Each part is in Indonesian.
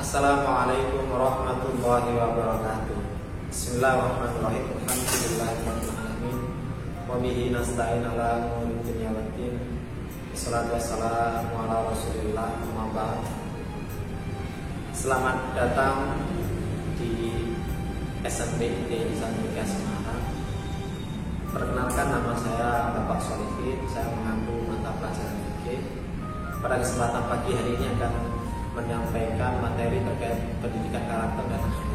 Assalamualaikum warahmatullahi wabarakatuh. Bismillahirrahmanirrahim. Alhamdulillahirrahmanirrahim. Wa bihi nasta'in ala umuri dunya waddin. Wassalatu wassalamu ala Rasulillah, amma ba'd. Selamat datang di SMP di Sandika Semarang. Perkenalkan, nama saya Bapak Solihin. Saya mengambil mata pelajaran fikih. Pada kesempatan pagi hari ini akan menyampaikan materi terkait pendidikan karakter dan akhlak.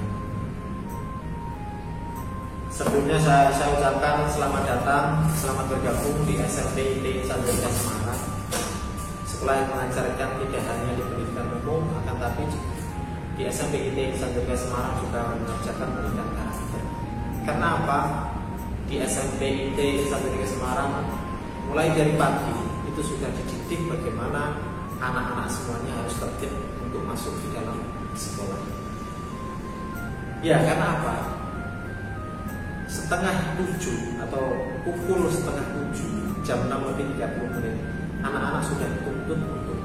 Sebelumnya saya ucapkan selamat datang, selamat bergabung di SMP IT Sandika Semarang. Sekolah yang mengajarkan tidak hanya di pendidikan umum, akan tapi di SMP IT Sandika Semarang juga mengajarkan pendidikan karakter. Karena apa? Di SMP IT Sandika Semarang mulai dari pagi itu sudah dididik bagaimana anak-anak semuanya harus tertib untuk masuk di dalam sekolah. Ya, karena apa? 6:30 atau pukul 6:30, jam 6:30, anak-anak sudah dituntut untuk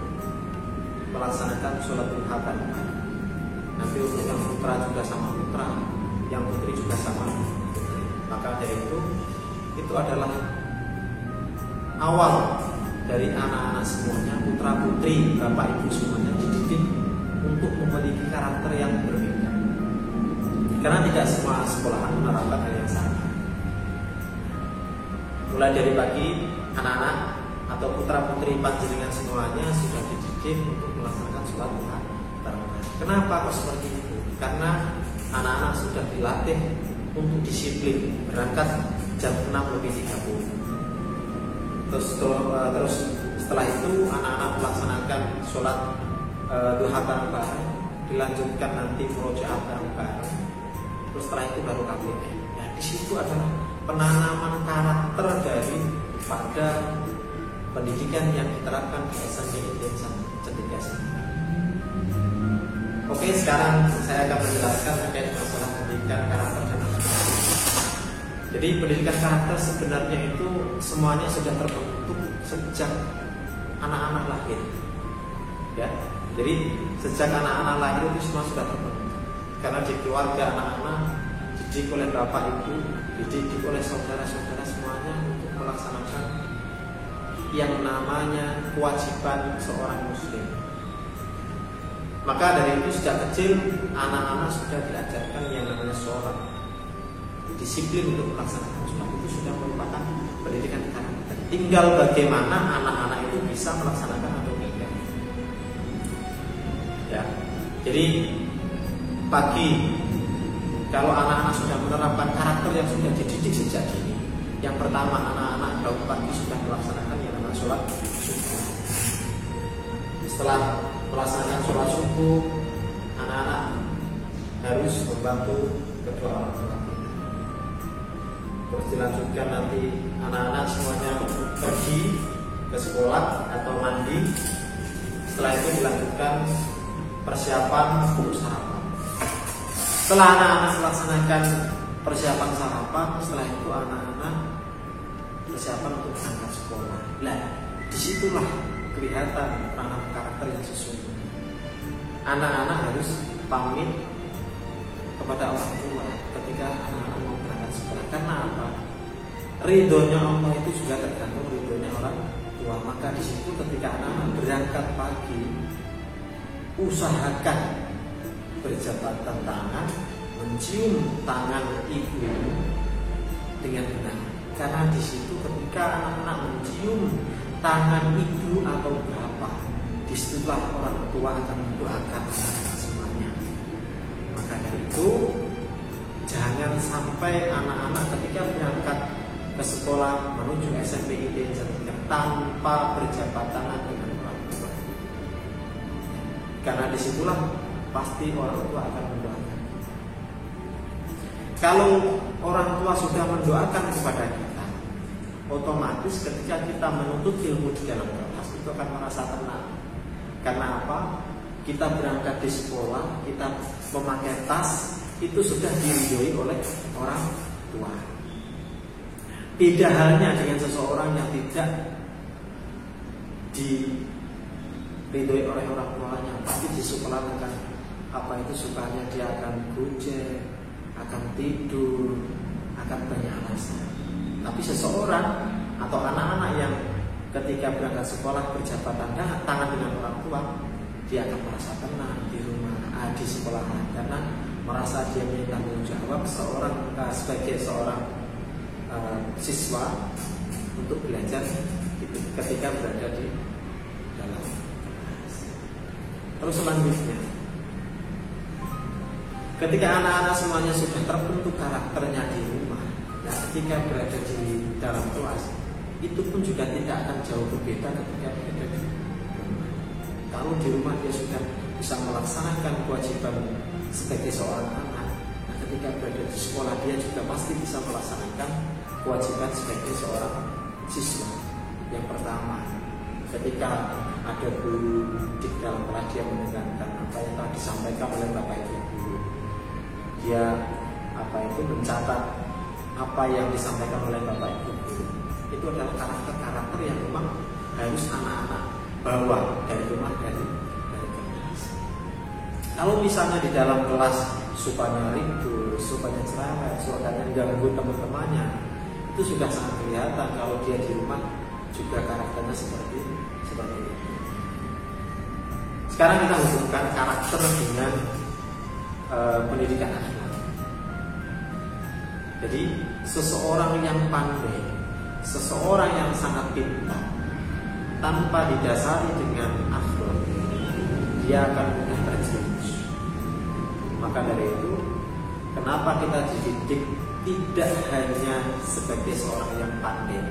melaksanakan sholat duha bareng. Nanti untuk yang putra juga sama putra, yang putri juga sama putri. Maka dari itu adalah awal dari anak-anak semuanya, putra putri, bapak ibu semuanya dididik untuk memiliki karakter yang berbeda. Karena tidak semua sekolahan menerapkan hal yang sama. Mulai dari pagi, anak-anak atau putra putri panjenengan semuanya sudah dididik untuk melaksanakan sholat duha barengan. Kenapa kok seperti itu? Karena anak-anak sudah dilatih untuk disiplin, berangkat jam 6:30. Terus setelah itu anak-anak melaksanakan sholat duha bareng-bareng, dilanjutkan nanti murojaah bareng-bareng. Terus setelah itu baru KBM. Ya, di situ adalah penanaman karakter dari pada pendidikan yang diterapkan di SMP Sandika Semarang. Oke, sekarang saya akan menjelaskan terkait masalah pendidikan karakter dan akhlak. Jadi pendidikan karakter sebenarnya itu semuanya sudah terbentuk sejak anak-anak lahir. Ya, jadi sejak anak-anak lahir itu semua sudah terbentuk. Karena di keluarga anak-anak dididik oleh bapak ibu, dididik oleh saudara-saudara semuanya untuk melaksanakan yang namanya kewajiban seorang muslim. Maka dari itu sejak kecil anak-anak sudah diajarkan yang namanya sholat, disiplin untuk melaksanakan sholat. Itu sudah merupakan pendidikan karakter. Tinggal bagaimana anak-anak itu bisa melaksanakan atau tidak. Ya, jadi pagi kalau anak-anak sudah menerapkan karakter yang sudah dididik sejak dini, yang pertama anak-anak kalau pagi sudah melaksanakan yang namanya sholat subuh. Setelah melaksanakan sholat subuh, anak-anak harus membantu kedua orang tua. Terus dilanjutkan nanti anak-anak semuanya pergi ke sekolah atau mandi. Setelah itu dilanjutkan persiapan untuk sarapan. Setelah anak-anak melaksanakan persiapan sarapan, setelah itu anak-anak persiapan untuk berangkat sekolah. Nah, disitulah kelihatan tanam karakter yang sesungguhnya. Anak-anak harus pamit kepada orang tua ketika anak-anak mau berangkat sekolah. Karena apa? Ridhonya Allah itu juga tergantung ridhonya orang tua. Maka di situ ketika anak-anak berangkat pagi, usahakan berjabatan tangan, mencium tangan ibu dengan benar. Karena di situ ketika anak-anak mencium tangan ibu atau bapak, disitulah orang tua akan mendoakan semuanya. Maka dari itu jangan sampai anak-anak ketika berangkat ke sekolah menuju SMP IT tanpa berjabat tangan dengan orang tua. Karena disitulah pasti orang tua akan mendoakan. Kalau orang tua sudah mendoakan kepada kita, otomatis ketika kita menuntut ilmu di dalam kelas itu akan merasa tenang. Karena apa? Kita berangkat di sekolah, kita memakai tas, itu sudah diridhoi oleh orang tua. Beda halnya dengan seseorang yang tidak diridhoi oleh orang tuanya, pasti di sekolah akan apa itu sukanya dia akan gojek, akan tidur, akan banyak alasan. Tapi seseorang atau anak-anak yang ketika berangkat sekolah berjabat tangan dengan orang tua, dia akan merasa tenang di rumah, di sekolah, karena merasa dia punya tanggung jawab sebagai seorang siswa untuk belajar ketika berada di dalam kelas. Terus selanjutnya, ketika anak-anak semuanya sudah terbentuk karakternya di rumah, nah ketika berada di dalam kelas, itu pun juga tidak akan jauh berbeda ketika berada di rumah. Kalau di rumah dia sudah bisa melaksanakan kewajiban sebagai seorang anak, nah ketika berada di sekolah dia juga pasti bisa melaksanakan kewajiban sebagai seorang siswa. Yang pertama, ketika ada guru di dalam kelas, dia mendengarkan apa yang telah disampaikan oleh bapak ibu guru. Dia mencatat apa yang disampaikan oleh bapak ibu guru. Itu adalah karakter-karakter yang memang harus anak-anak bawa dari rumah, dari kelas. Kalau misalnya di dalam kelas sukanya ribut, sukanya cerewet, sukanya ganggu teman-temannya, itu sudah sangat kelihatan kalau dia di rumah juga karakternya seperti itu. Sekarang kita hubungkan karakter dengan pendidikan akhlak. Jadi seseorang yang pandai, seseorang yang sangat pintar, tanpa didasari dengan akhlak, dia akan mudah terjerumus. Maka dari itu, kenapa kita dididik tidak hanya sebagai seorang yang pandai,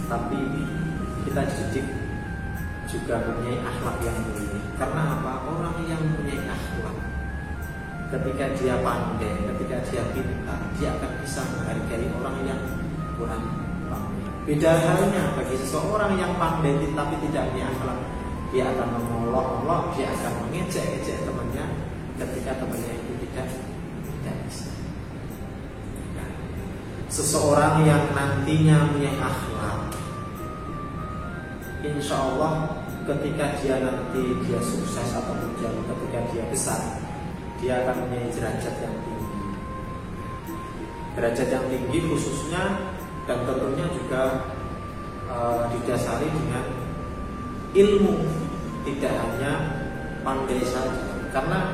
tapi kita dididik juga mempunyai akhlak yang mulia. Karena apa? Orang yang mempunyai akhlak, ketika dia pandai, ketika dia pintar, dia akan bisa menghargai orang yang kurang pandai. Beda halnya bagi seseorang yang pandai tapi tidak punya akhlak, dia akan mengolok-olok, dia akan mengejek-ejek temannya ketika temannya itu tidak bisa. Seseorang yang nantinya punya akhlak, insya Allah ketika dia sukses atau ketika dia besar, dia akan punya derajat yang tinggi. Derajat yang tinggi khususnya dan tentunya juga didasari dengan ilmu, tidak hanya pandai saja. Karena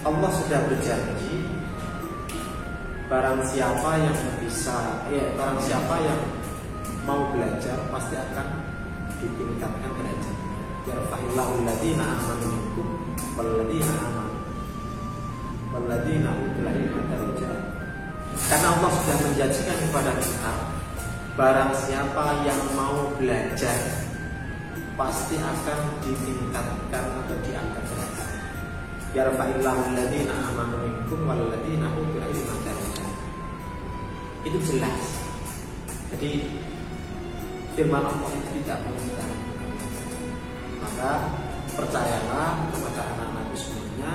Allah sudah berjanji, barang siapa yang mau belajar pasti akan ditingkatkan derajatnya. Yarfa'illahu alladziina aamanu minkum walladziina utul ilma darajat. Karena Allah sudah menjanjikan kepada kita, barang siapa yang mau belajar pasti akan ditingkatkan atau diangkat derajat. Yarfa'illahu alladziina aamanu minkum walladziina utul ilma darajat. Itu jelas. Jadi firman Allah itu tidak mengingkar. Maka percayalah kepada anak-anak semuanya,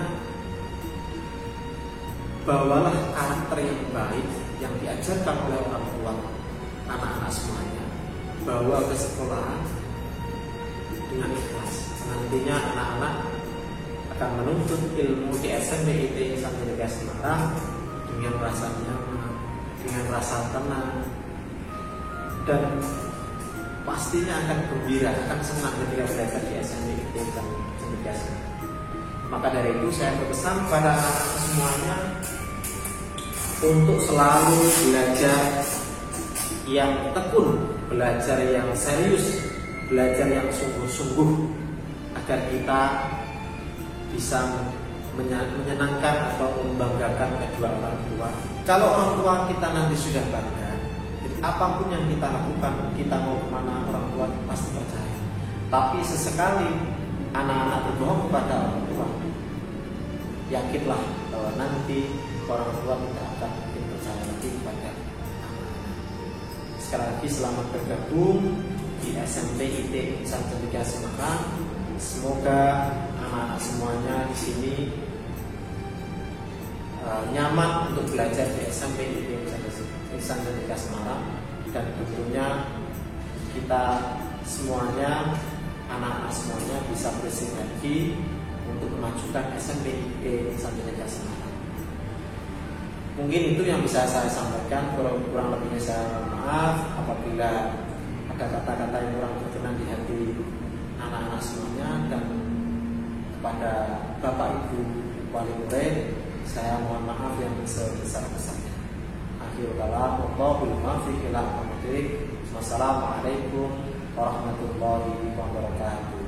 bawalah karakter yang baik yang diajarkan oleh orang tua anak-anak semuanya, bawa ke sekolah dengan ikhlas. Nantinya anak-anak akan menuntut ilmu di SMP IT Insan Negeri Semarang dengan rasa nyaman, dengan rasa tenang, dan pastinya akan gembira, akan senang ketika belajar di SMP IT Insan Negeri Semarang. Maka dari itu saya berpesan kepada anak-anak semuanya untuk selalu belajar yang tekun, belajar yang serius, belajar yang sungguh-sungguh, agar kita bisa menyenangkan atau membanggakan kedua orang tua. Kalau orang tua kita nanti sudah bangga, jadi apapun yang kita lakukan, kita mau kemana, orang tua pasti percaya. Tapi sesekali anak-anak berbohong kepada orang tua, yakinlah bahwa nanti orang tua tidak akan mungkin percaya lagi kepada anak-anak. Sekali lagi selamat bergabung di SMP IT Insan Negeri Semarang. Semoga anak-anak semuanya di sini nyaman untuk belajar di SMP IT Insan Negeri Semarang, dan tentunya kita semuanya, anak-anak semuanya bisa bersinergi untuk memajukan SMPIP Sarjana Semarang. Mungkin itu yang bisa saya sampaikan. Kurang lebihnya saya mohon maaf apabila ada kata-kata yang kurang berkenan di hati anak-anak semuanya, dan kepada Bapak Ibu wali murid saya mohon maaf yang sebesar-besarnya. Akhirul kalam, wallahul muwaffiq ila aqwamit thoriq. Wassalamualaikum warahmatullahi wabarakatuh.